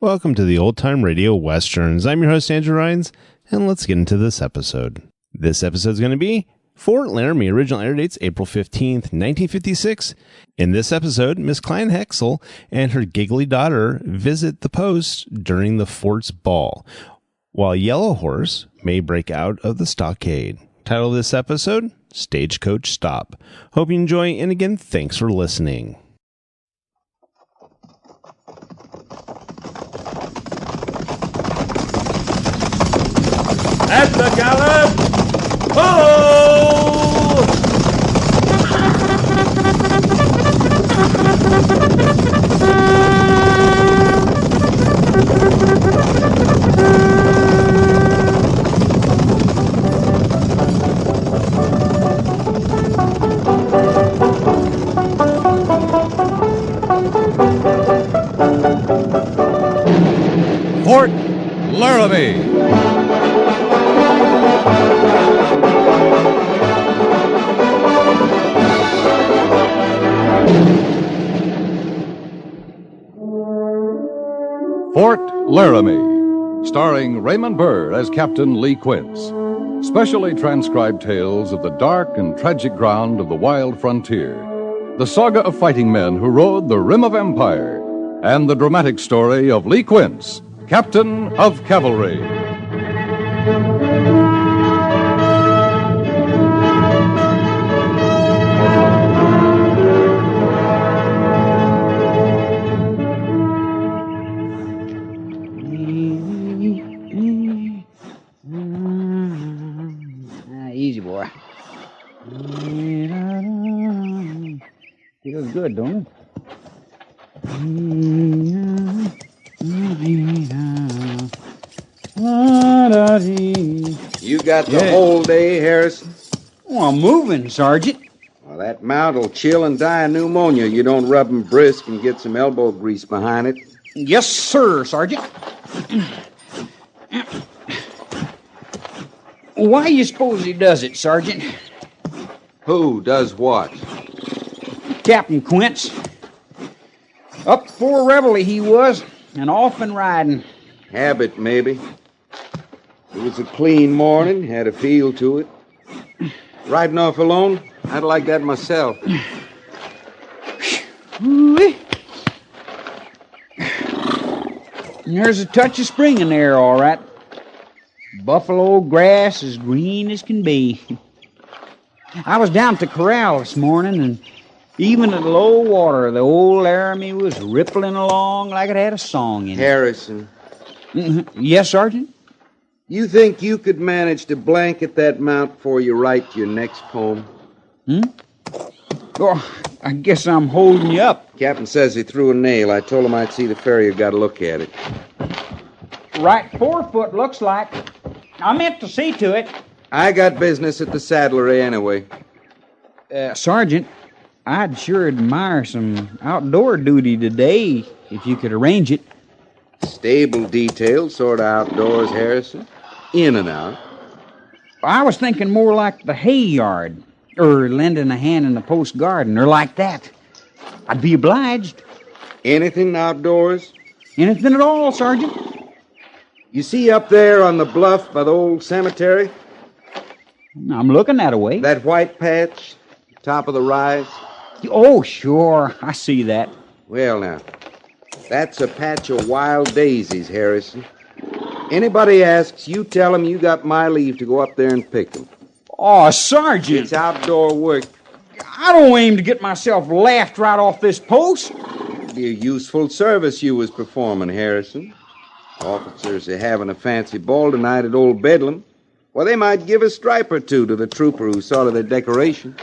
Welcome to the Old Time Radio Westerns. I'm your host, Andrew Rhynes, and let's get into this episode. This episode is going to be Fort Laramie. Original air dates April 15th, 1956. In this episode, Miss Kleinhexel and her giggly daughter visit the post during the fort's ball, while Yellow Horse may break out of the stockade. Title of this episode, Stagecoach Stop. Hope you enjoy, and again, thanks for listening. At the gallop! Ho! Fort Laramie! Fort Laramie, starring Raymond Burr as Captain Lee Quince. Specially transcribed tales of the dark and tragic ground of the wild frontier. The saga of fighting men who rode the rim of empire. And the dramatic story of Lee Quince, Captain of Cavalry. Easy, boy. Feels good, don't it? You got the whole day, Harrison? Oh, I'm moving, Sergeant. Well, that mount'll chill and die of pneumonia. You don't rub 'em brisk and get some elbow grease behind it. Yes, sir, Sergeant. Why you suppose he does it, Sergeant? Who does what? Captain Quince. Up before reveille he was, and off and riding. Habit, maybe. It was a clean morning, had a feel to it. Riding off alone? I'd like that myself. There's a touch of spring in there, all right. Buffalo grass as green as can be. I was down at the corral this morning, and even at low water, the old Laramie was rippling along like it had a song in it. Harrison. Yes, Sergeant? You think you could manage to blanket that mount before you write your next poem? Oh, I guess I'm holding you up. Captain says he threw a nail. I told him I'd see the farrier got a look at it. Right forefoot, looks like. I meant to see to it. I got business at the saddlery anyway. Sergeant, I'd sure admire some outdoor duty today, if you could arrange it. Stable detail, sort of outdoors, Harrison. In and out. I was thinking more like the hay yard, or lending a hand in the post garden, or like that. I'd be obliged. Anything outdoors? Anything at all, Sergeant. You see up there on the bluff by the old cemetery? I'm looking that way. That white patch, top of the rise? Oh, sure. I see that. Well, now, that's a patch of wild daisies, Harrison. Anybody asks, you tell them you got my leave to go up there and pick them. Oh, Sergeant. It's outdoor work. I don't aim to get myself laughed right off this post. It'd be a useful service you was performing, Harrison. Officers are having a fancy ball tonight at Old Bedlam. Well, they might give a stripe or two to the trooper who saw to their decorations.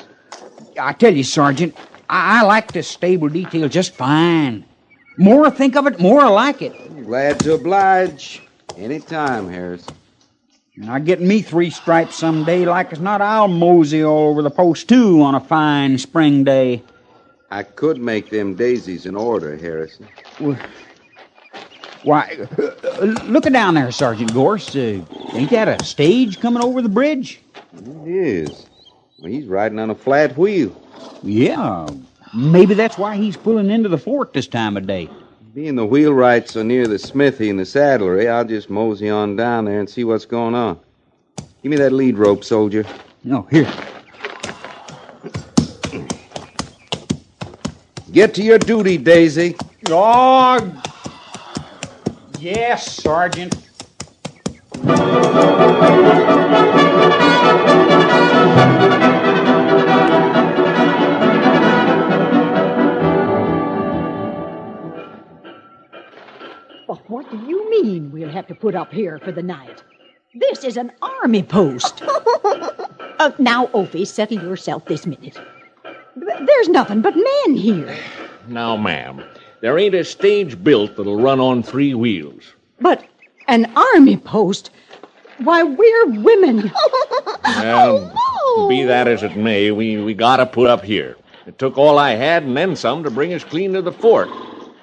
I tell you, Sergeant, I like this stable detail just fine. More I think of it, more I like it. Glad to oblige. Anytime, Harrison. And I get me 3 stripes someday, like as not, I'll mosey all over the post, too, on a fine spring day. I could make them daisies in order, Harrison. Why, look down there, Sergeant Goerss. Ain't that a stage coming over the bridge? It is. Well, he's riding on a flat wheel. Yeah, maybe that's why he's pulling into the fort this time of day. Being the wheelwright's so near the smithy and the saddlery, I'll just mosey on down there and see what's going on. Give me that lead rope, soldier. No, here. Get to your duty, Daisy. Oh, yes, Sergeant. Well, what do you mean we'll have to put up here for the night? This is an army post. Now, Opie, settle yourself this minute. There's nothing but men here. Now, ma'am, there ain't a stage built that'll run on 3 wheels. But an army post? Why, we're women. Well, be that as it may, we gotta put up here. It took all I had and then some to bring us clean to the fort.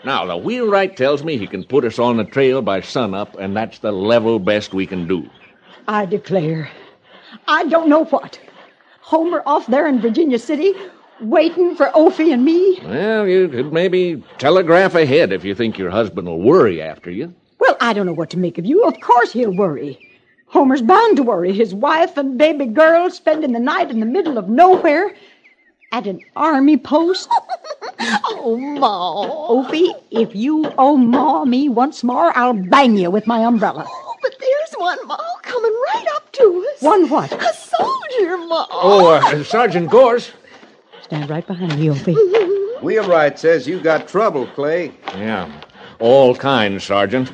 Now, the wheelwright tells me he can put us on the trail by sunup, and that's the level best we can do. I declare, I don't know what. Homer off there in Virginia City, waiting for Opie and me? Well, you could maybe telegraph ahead if you think your husband will worry after you. Well, I don't know what to make of you. Of course he'll worry. Homer's bound to worry. His wife and baby girl spending the night in the middle of nowhere at an army post. Oh, Ma. Opie, if you oh-maw me once more, I'll bang you with my umbrella. Oh, but there's one, Ma, coming right up to us. One what? A soldier, Ma. Oh, Sergeant Goerss. Stand right behind me, Opie. Wheelwright says you got trouble, Clay. Yeah, all kinds, Sergeant.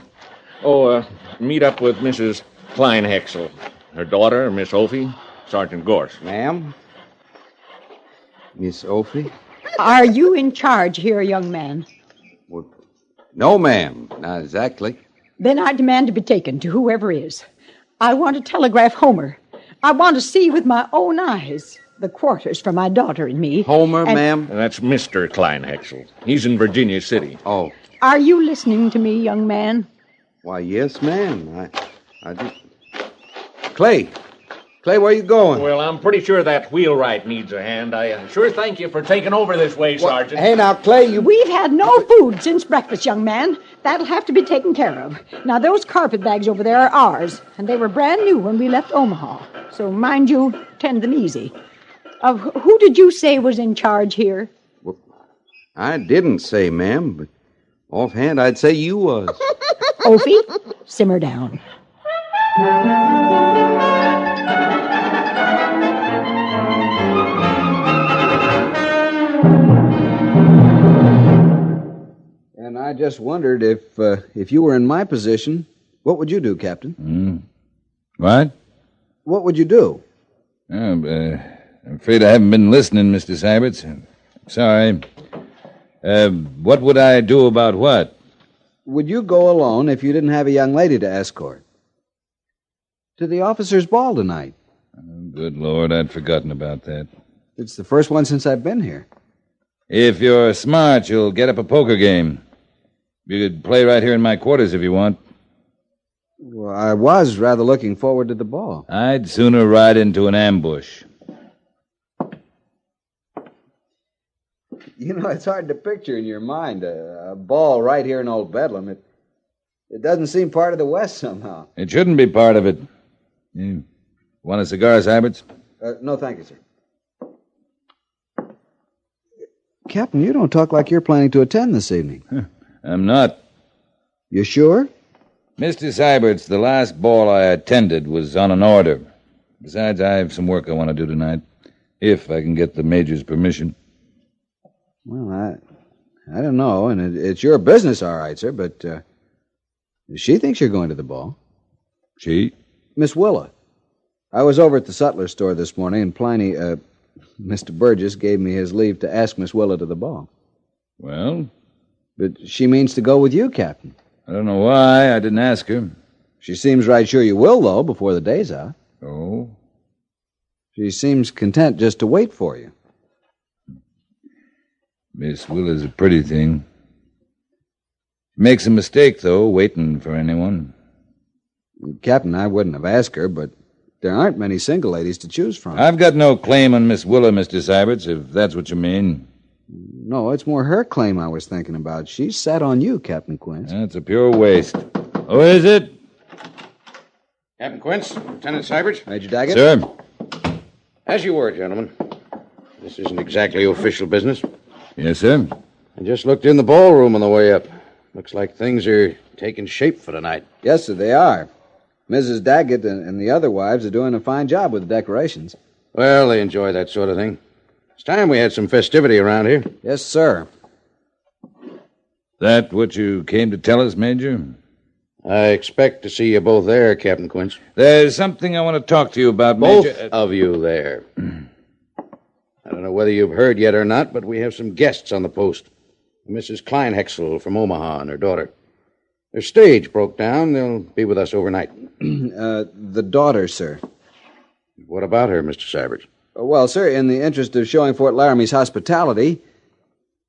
Oh, meet up with Mrs. Kleinhexel. Her daughter, Miss Opie, Sergeant Goerss. Ma'am? Miss Opie? Are you in charge here, young man? Well, no, ma'am. Not exactly. Then I demand to be taken to whoever is. I want to telegraph Homer. I want to see with my own eyes the quarters for my daughter and me. Homer, ma'am? That's Mr. Kleinhexel. He's in Virginia City. Oh. Are you listening to me, young man? Why, yes, ma'am. I just... Clay, where you going? Well, I'm pretty sure that wheelwright needs a hand. I sure thank you for taking over this way, Sergeant. Hey, now, Clay, We've had no food since breakfast, young man. That'll have to be taken care of. Now, those carpet bags over there are ours, and they were brand new when we left Omaha. So, mind you, tend them easy. Who did you say was in charge here? Well, I didn't say, ma'am, but offhand, I'd say you was. Opie, simmer down. And I just wondered if you were in my position, what would you do, Captain? What? What would you do? I'm afraid I haven't been listening, Mr. Siberts. Sorry. What would I do about what? Would you go alone if you didn't have a young lady to escort? To the officers' ball tonight. Good Lord, I'd forgotten about that. It's the first one since I've been here. If you're smart, you'll get up a poker game. You could play right here in my quarters if you want. Well, I was rather looking forward to the ball. I'd sooner ride into an ambush. You know, it's hard to picture in your mind a ball right here in Old Bedlam. It doesn't seem part of the West somehow. It shouldn't be part of it. You want a cigar, Siberts? No, thank you, sir. Captain, you don't talk like you're planning to attend this evening. I'm not. You sure? Mr. Siberts, the last ball I attended was on an order. Besides, I have some work I want to do tonight, if I can get the Major's permission. Well, I don't know, and it's your business, all right, sir, but she thinks you're going to the ball. She? Miss Willa. I was over at the sutler's store this morning, and Pliny, Mr. Burgess gave me his leave to ask Miss Willa to the ball. Well? But she means to go with you, Captain. I don't know why I didn't ask her. She seems right sure you will, though, before the day's out. Oh? She seems content just to wait for you. Miss Willa's a pretty thing. Makes a mistake, though, waiting for anyone. Captain, I wouldn't have asked her, but there aren't many single ladies to choose from. I've got no claim on Miss Willa, Mr. Siberts, if that's what you mean. No, it's more her claim I was thinking about. She's set on you, Captain Quince. That's a pure waste. Who is it? Captain Quince, Lieutenant Siberts. Major Daggett? Sir. As you were, gentlemen. This isn't exactly official business. Yes, sir. I just looked in the ballroom on the way up. Looks like things are taking shape for tonight. Yes, sir, they are. Mrs. Daggett and the other wives are doing a fine job with the decorations. Well, they enjoy that sort of thing. It's time we had some festivity around here. Yes, sir. That what you came to tell us, Major? I expect to see you both there, Captain Quince. There's something I want to talk to you about, Both Major. of you there. I don't know whether you've heard yet or not, but we have some guests on the post. Mrs. Kleinhexel from Omaha and her daughter. Their stage broke down. They'll be with us overnight. The daughter, sir. What about her, Mr. Siberts? Well, sir, in the interest of showing Fort Laramie's hospitality,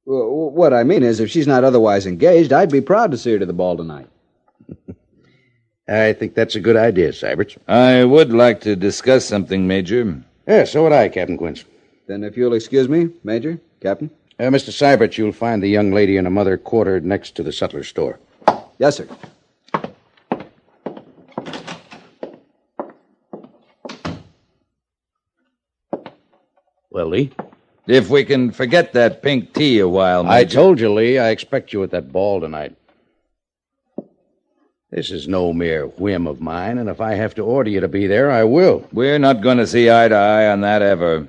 what I mean is if she's not otherwise engaged, I'd be proud to see her to the ball tonight. I think that's a good idea, Siberts. I would like to discuss something, Major. Yeah, so would I, Captain Quince. Then if you'll excuse me, Major, Captain. Mr. Siberts, you'll find the young lady and her mother quartered next to the sutler store. Yes, sir. Well, Lee? If we can forget that pink tea a while, Major. I told you, Lee, I expect you at that ball tonight. This is no mere whim of mine, and if I have to order you to be there, I will. We're not going to see eye to eye on that ever.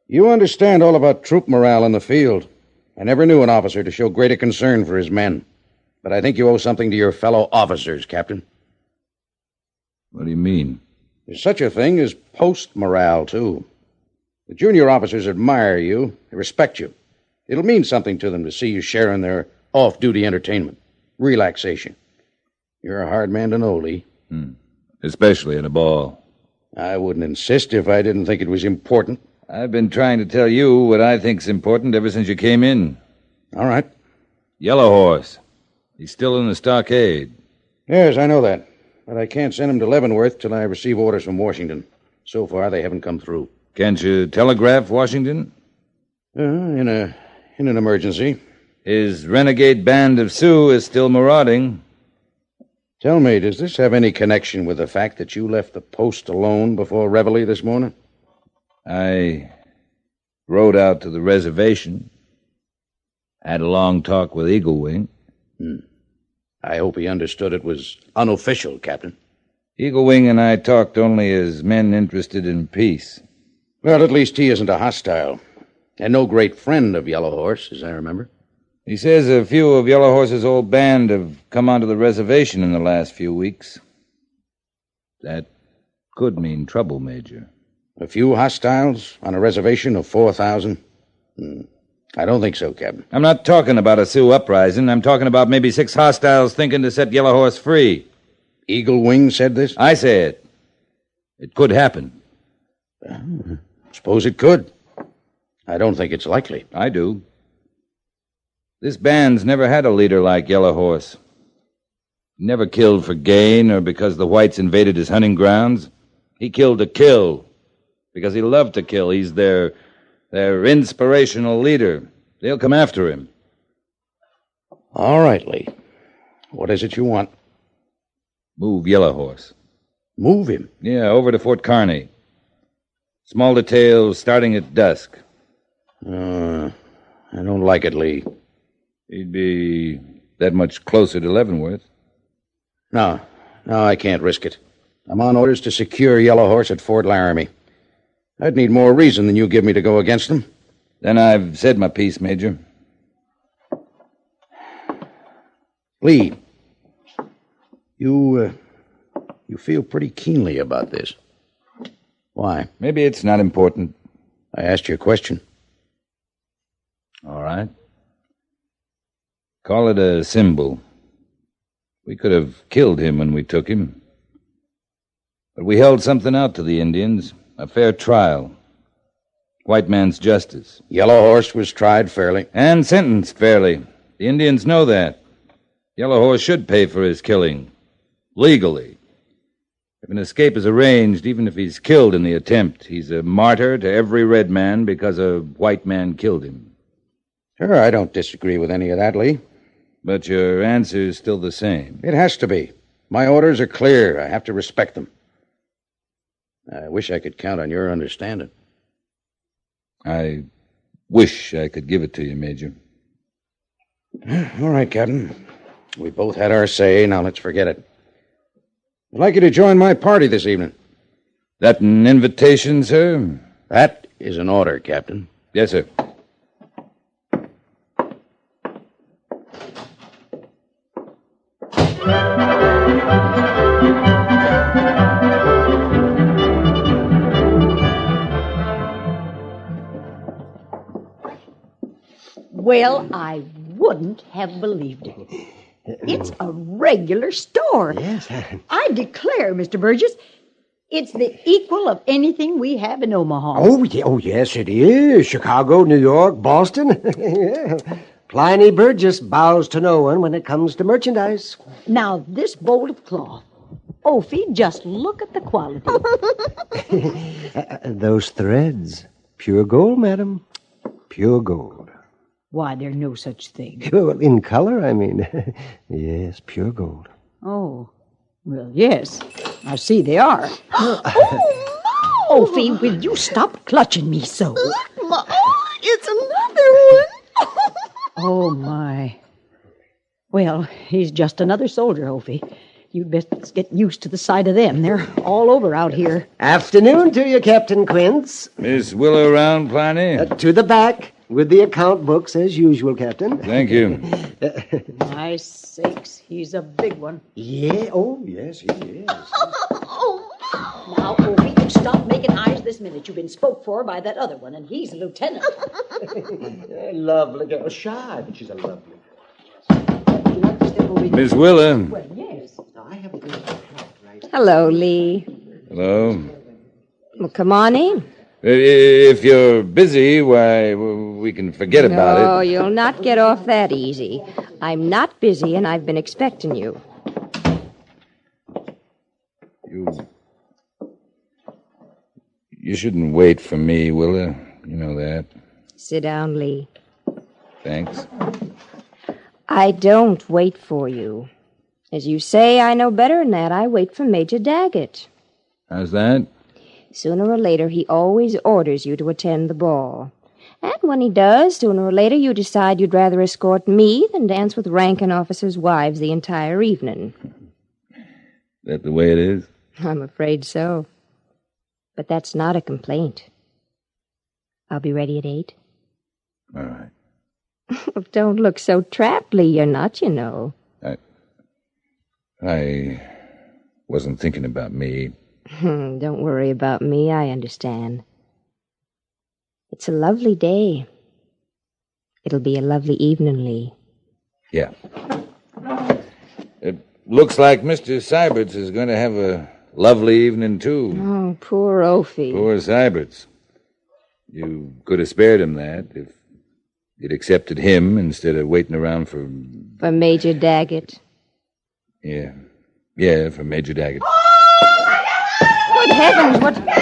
You understand all about troop morale in the field. I never knew an officer to show greater concern for his men. But I think you owe something to your fellow officers, Captain. What do you mean? There's such a thing as post morale, too. The junior officers admire you. They respect you. It'll mean something to them to see you sharing their off-duty entertainment, relaxation. You're a hard man to know, Lee. Especially in a ball. I wouldn't insist if I didn't think it was important. I've been trying to tell you what I think's important ever since you came in. All right. Yellow Horse. He's still in the stockade. Yes, I know that. But I can't send him to Leavenworth till I receive orders from Washington. So far, they haven't come through. Can't you telegraph Washington? In an emergency. His renegade band of Sioux is still marauding. Tell me, does this have any connection with the fact that you left the post alone before Reveille this morning? I rode out to the reservation. Had a long talk with Eagle Wing. I hope he understood it was unofficial, Captain. Eagle Wing and I talked only as men interested in peace. Well, at least he isn't a hostile. And no great friend of Yellow Horse, as I remember. He says a few of Yellow Horse's old band have come onto the reservation in the last few weeks. That could mean trouble, Major. A few hostiles on a reservation of 4,000? I don't think so, Captain. I'm not talking about a Sioux uprising. I'm talking about maybe 6 hostiles thinking to set Yellow Horse free. Eagle Wing said this? I say it. It could happen. Suppose it could. I don't think it's likely. I do. This band's never had a leader like Yellow Horse. He never killed for gain or because the whites invaded his hunting grounds. He killed to kill because he loved to kill. He's their inspirational leader. They'll come after him. All right, Lee. What is it you want? Move Yellow Horse. Move him? Yeah, over to Fort Kearney. Small details starting at dusk. I don't like it, Lee. He'd be that much closer to Leavenworth. No, I can't risk it. I'm on orders to secure Yellow Horse at Fort Laramie. I'd need more reason than you give me to go against them. Then I've said my piece, Major. Lee, you feel pretty keenly about this. Why? Maybe it's not important. I asked you a question. All right. Call it a symbol. We could have killed him when we took him. But we held something out to the Indians. A fair trial. White man's justice. Yellow Horse was tried fairly. And sentenced fairly. The Indians know that. Yellow Horse should pay for his killing. Legally. If an escape is arranged, even if he's killed in the attempt, he's a martyr to every red man because a white man killed him. Sure, I don't disagree with any of that, Lee. But your answer's still the same. It has to be. My orders are clear. I have to respect them. I wish I could count on your understanding. I wish I could give it to you, Major. All right, Captain. We both had our say. Now let's forget it. I'd like you to join my party this evening. That an invitation, sir? That is an order, Captain. Yes, sir. Well, I wouldn't have believed it. It's a regular store. Yes. I declare, Mr. Burgess, it's the equal of anything we have in Omaha. Oh, yes, it is. Chicago, New York, Boston. Yeah. Pliny Burgess bows to no one when it comes to merchandise. Now, this bowl of cloth. Ophi, just look at the quality. Those threads. Pure gold, madam. Pure gold. Why, there's no such thing. Well, in color, I mean. Yes, pure gold. Oh, well, yes. I see they are. Ophi, will you stop clutching me so? Look, Ma, it's another one. Oh, my. Well, he's just another soldier, Ophi. You'd best get used to the sight of them. They're all over out here. Afternoon to you, Captain Quince. Miss Willow around, Pliny? To the back, with the account books, as usual, Captain. Thank you. My sakes, he's a big one. Yeah, oh, yes, he is. Now, Ophi, you stop making eyes this minute. You've been spoke for by that other one, and he's a lieutenant. Lovely girl. Shy, but she's a lovely Miss Willa. Well, yes. I have a good right. Hello, Lee. Hello. Well, come on in. If you're busy, why, we can forget about it. No, you'll not get off that easy. I'm not busy, and I've been expecting you. You shouldn't wait for me, Willa. You know that. Sit down, Lee. Thanks. I don't wait for you. As you say, I know better than that. I wait for Major Daggett. How's that? Sooner or later, he always orders you to attend the ball. And when he does, sooner or later, you decide you'd rather escort me than dance with rank and officers' wives the entire evening. That the way it is? I'm afraid so. But that's not a complaint. I'll be ready at 8. All right. Don't look so trapped, Lee. You're not, you know. I wasn't thinking about me. Don't worry about me. I understand. It's a lovely day. It'll be a lovely evening, Lee. Yeah. It looks like Mr. Siberts is going to have a lovely evening, too. Oh, poor Ophi. Poor Siberts. You could have spared him that if you'd accepted him instead of waiting around for... For Major Daggett. Yeah. Yeah, for Major Daggett. Good heavens, what... Get him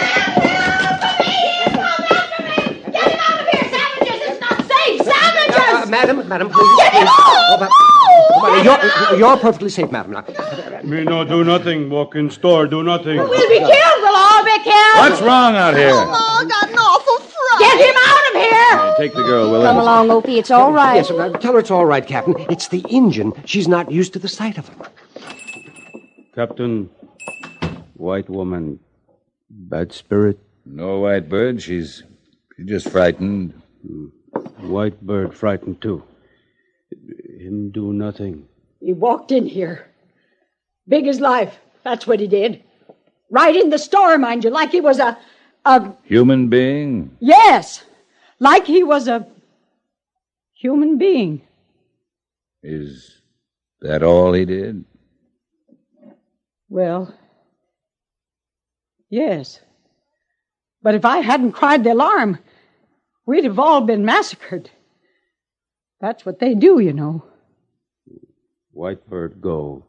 out of here, savages! It's not safe! Savages! Madam, please. Get him out! You're perfectly safe, madam. Me no do nothing. Walk in store, do nothing. We'll be killed! We'll all be killed! What's wrong out here? Oh, I got an awful fright! Get him out of here! Take the girl, Willie. Come along, Ophi. It's all right. Yes, tell her it's all right, Captain. It's the engine. She's not used to the sight of him. Captain, white woman, bad spirit. No white bird. She's just frightened. White bird frightened, too. Him do nothing. He walked in here. Big as life. That's what he did. Right in the store, mind you, like he was a... Human being? Yes. Like he was a human being. Is that all he did? Well, yes. But if I hadn't cried the alarm, we'd have all been massacred. That's what they do, you know. White bird go.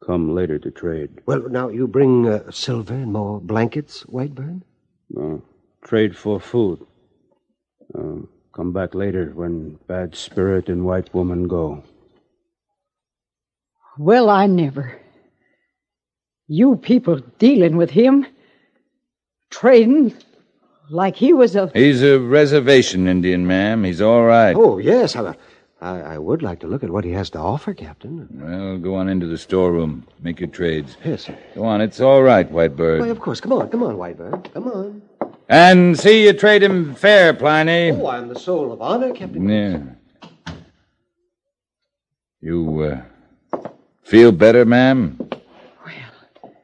Come later to trade. Well, now, you bring silver and more blankets, Whitebird? Trade for food. Come back later when bad spirit and white woman go. Well, I never. You people dealing with him, trading like he was a... He's a reservation Indian, ma'am. He's all right. Oh, yes. I would like to look at what he has to offer, Captain. Well, go on into the storeroom. Make your trades. Yes, sir. Go on. It's all right, Whitebird. Why, of course. Come on, Whitebird. Come on. And see you trade him fair, Pliny. Oh, I'm the soul of honor, Captain. Yeah. You, feel better, ma'am? Well,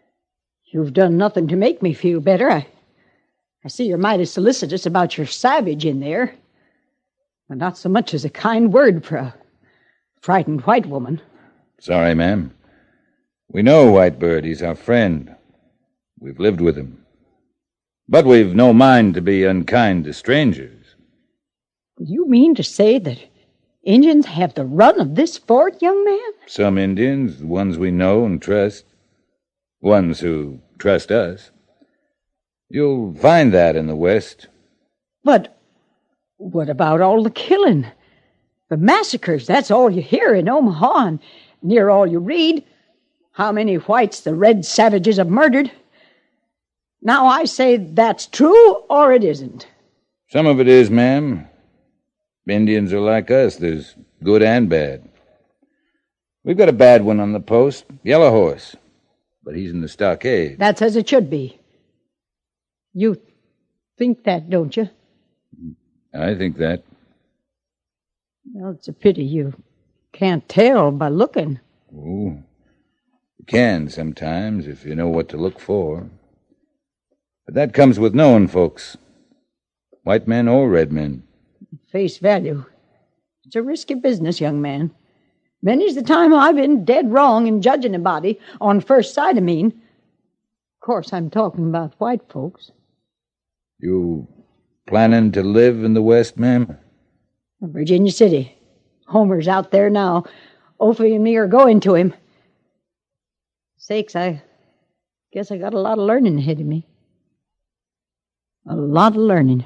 you've done nothing to make me feel better. I see you're mighty solicitous about your savage in there. But not so much as a kind word for a frightened white woman. Sorry, ma'am. We know Whitebird. He's our friend. We've lived with him. But we've no mind to be unkind to strangers. You mean to say that Indians have the run of this fort, young man? Some Indians, the ones we know and trust. Ones who trust us. You'll find that in the West. But what about all the killing? The massacres, that's all you hear in Omaha and near all you read. How many whites the red savages have murdered. Now I say that's true or it isn't. Some of it is, ma'am. Indians are like us. There's good and bad. We've got a bad one on the post, Yellow Horse. But he's in the stockade. That's as it should be. You think that, don't you? I think that. Well, it's a pity you can't tell by looking. Oh, you can sometimes if you know what to look for. But that comes with knowing folks. White men or red men. Face value. It's a risky business, young man. Many's the time I've been dead wrong in judging a body, on first sight, I mean. Of course, I'm talking about white folks. You planning to live in the West, ma'am? Virginia City. Homer's out there now. Opie and me are going to him. Sakes, I guess I got a lot of learning ahead of me. A lot of learning.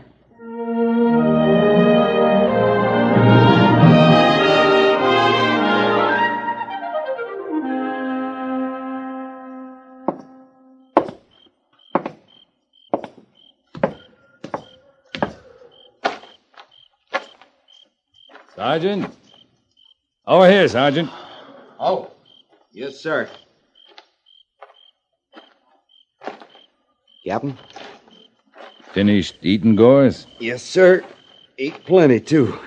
Sergeant? Over here, Sergeant. Oh, yes, sir. Captain? Finished eating, Goerss? Yes, sir. Ate plenty, too.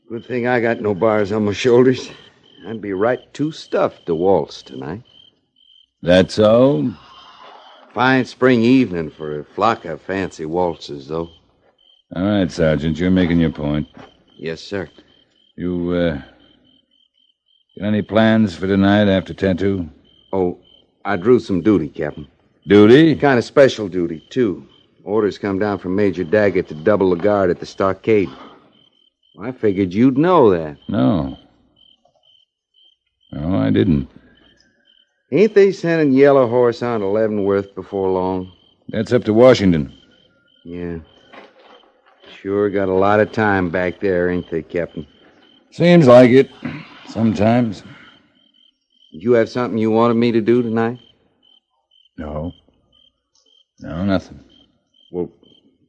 Good thing I got no bars on my shoulders. I'd be right too stuffed to waltz tonight. That's so? Fine spring evening for a flock of fancy waltzes, though. All right, Sergeant, you're making your point. Yes, sir. You, got any plans for tonight after tattoo? Oh, I drew some duty, Captain. Duty? Kind of special duty, too. Orders come down from Major Daggett to double the guard at the stockade. I figured you'd know that. No. No, I didn't. Ain't they sending Yellow Horse on to Leavenworth before long? That's up to Washington. Yeah. Sure got a lot of time back there, ain't they, Captain? Seems like it. Sometimes. Did you have something you wanted me to do tonight? No. No, nothing. Well,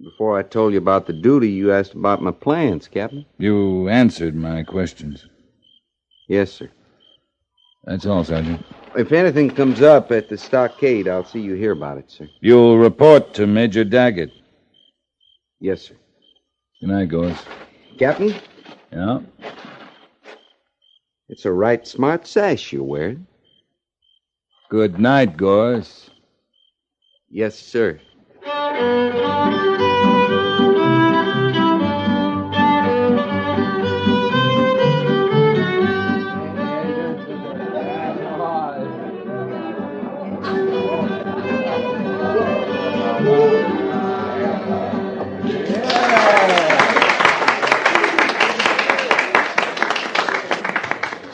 before I told you about the duty, you asked about my plans, Captain. You answered my questions. Yes, sir. That's all, Sergeant. If anything comes up at the stockade, I'll see you hear about it, sir. You'll report to Major Daggett. Yes, sir. Good night, Goerss. Captain? Yeah? It's a right smart sash you're wearing. Good night, Goerss. Yes, sir.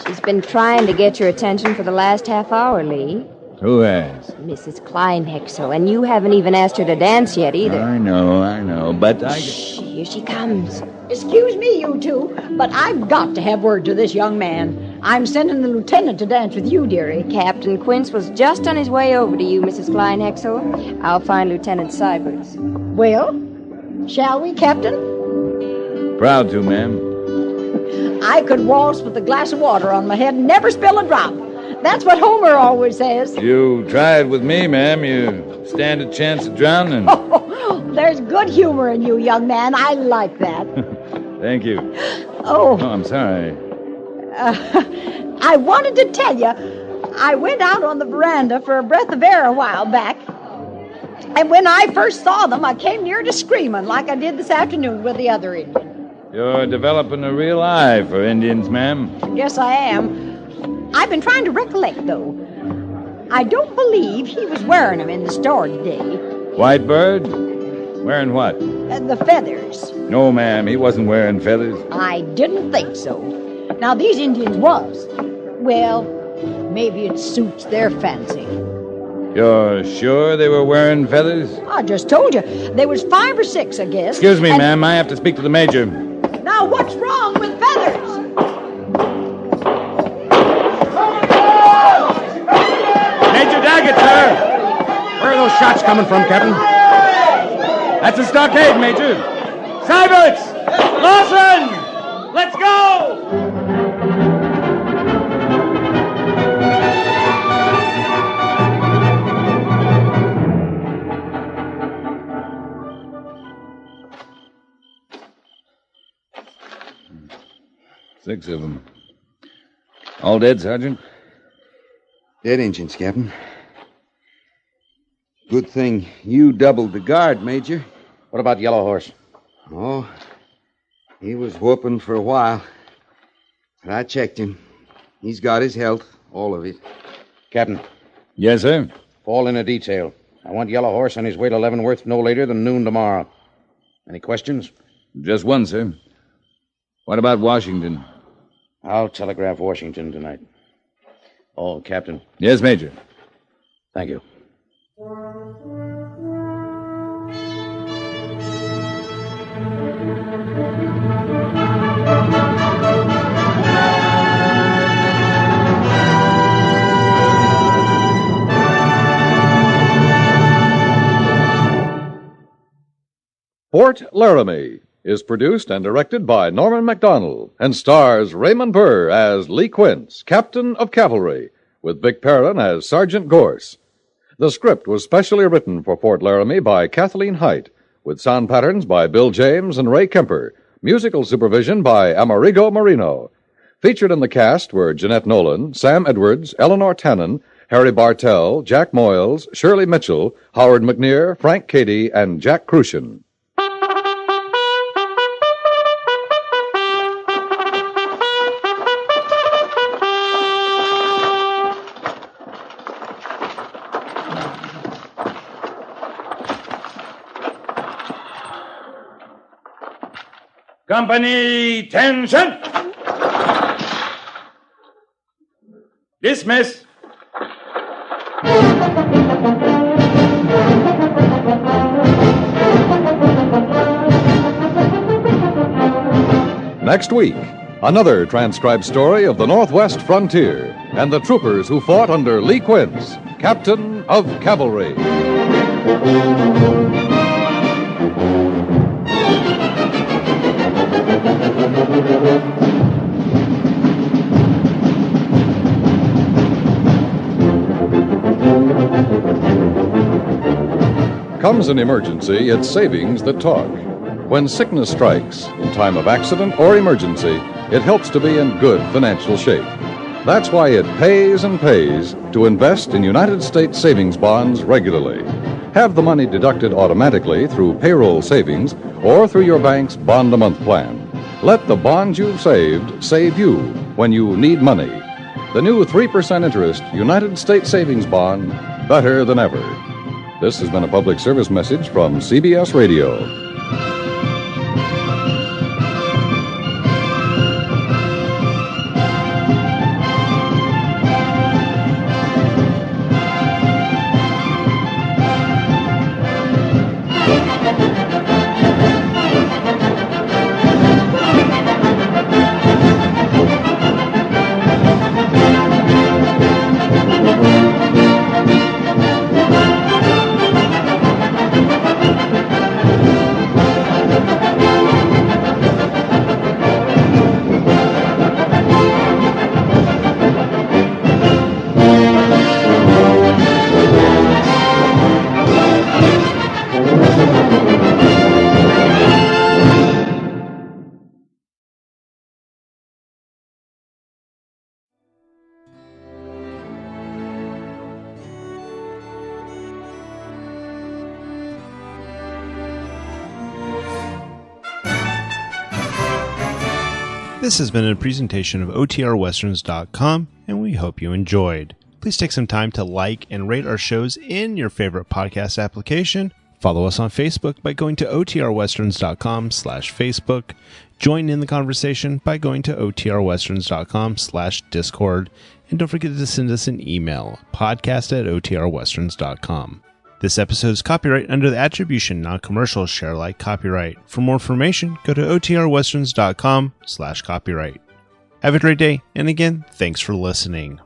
She's been trying to get your attention for the last half hour, Lee. Who has? Mrs. Kleinhexel, and you haven't even asked her to dance yet either. I know, but I... Shh, here she comes. Excuse me, you two, but I've got to have word to this young man. I'm sending the lieutenant to dance with you, dearie. Captain Quince was just on his way over to you, Mrs. Kleinhexel. I'll find Lieutenant Siberts. Well, shall we, Captain? Proud to, ma'am. I could waltz with a glass of water on my head and never spill a drop. That's what Homer always says. You try it with me, ma'am. You stand a chance of drowning. Oh, there's good humor in you, young man. I like that. Thank you. Oh, I'm sorry. I wanted to tell you, I went out on the veranda for a breath of air a while back. And when I first saw them, I came near to screaming like I did this afternoon with the other Indian. You're developing a real eye for Indians, ma'am. Guess I am. I've been trying to recollect, though. I don't believe he was wearing them in the store today. White bird? Wearing what? The feathers. No, ma'am, he wasn't wearing feathers. I didn't think so. Now, these Indians was. Well, maybe it suits their fancy. You're sure they were wearing feathers? I just told you. There was 5 or 6, I guess. Excuse me, ma'am. I have to speak to the major. Now, what's wrong with feathers? Major Daggett, sir! Where are those shots coming from, Captain? That's a stockade, Major. Siberts! Lawson! Let's go! Six of them. All dead, Sergeant? Dead Injuns, Captain. Good thing you doubled the guard, Major. What about Yellow Horse? Oh, he was whooping for a while. But I checked him. He's got his health, all of it. Captain. Yes, sir? Fall in a detail. I want Yellow Horse on his way to Leavenworth no later than noon tomorrow. Any questions? Just one, sir. What about Washington? I'll telegraph Washington tonight. Oh, Captain. Yes, Major. Thank you. Fort Laramie is produced and directed by Norman Macdonnell and stars Raymond Burr as Lee Quince, Captain of Cavalry, with Vic Perrin as Sergeant Goerss. The script was specially written for Fort Laramie by Kathleen Hite, with sound patterns by Bill James and Ray Kemper, musical supervision by Amerigo Moreno. Featured in the cast were Jeanette Nolan, Sam Edwards, Eleanore Tanin, Harry Bartel, Jack Moyles, Shirley Mitchell, Howard McNear, Frank Cady, and Jack Kruschen. Company, tension! Dismiss! Next week, another transcribed story of the Northwest frontier and the troopers who fought under Lee Quince, Captain of Cavalry. Comes an emergency, it's savings that talk. When sickness strikes, in time of accident or emergency, it helps to be in good financial shape. That's why it pays and pays to invest in United States savings bonds regularly. Have the money deducted automatically through payroll savings or through your bank's bond-a-month plan. Let the bonds you've saved save you when you need money. The new 3% interest United States savings bond, better than ever. This has been a public service message from CBS Radio. This has been a presentation of OTRWesterns.com, and we hope you enjoyed. Please take some time to like and rate our shows in your favorite podcast application. Follow us on Facebook by going to OTRWesterns.com/Facebook. Join in the conversation by going to OTRWesterns.com/Discord. And don't forget to send us an email, podcast@OTRWesterns.com. This episode is copyright under the attribution non-commercial share alike copyright. For more information, go to OTRWesterns.com/copyright. Have a great day, and again, thanks for listening.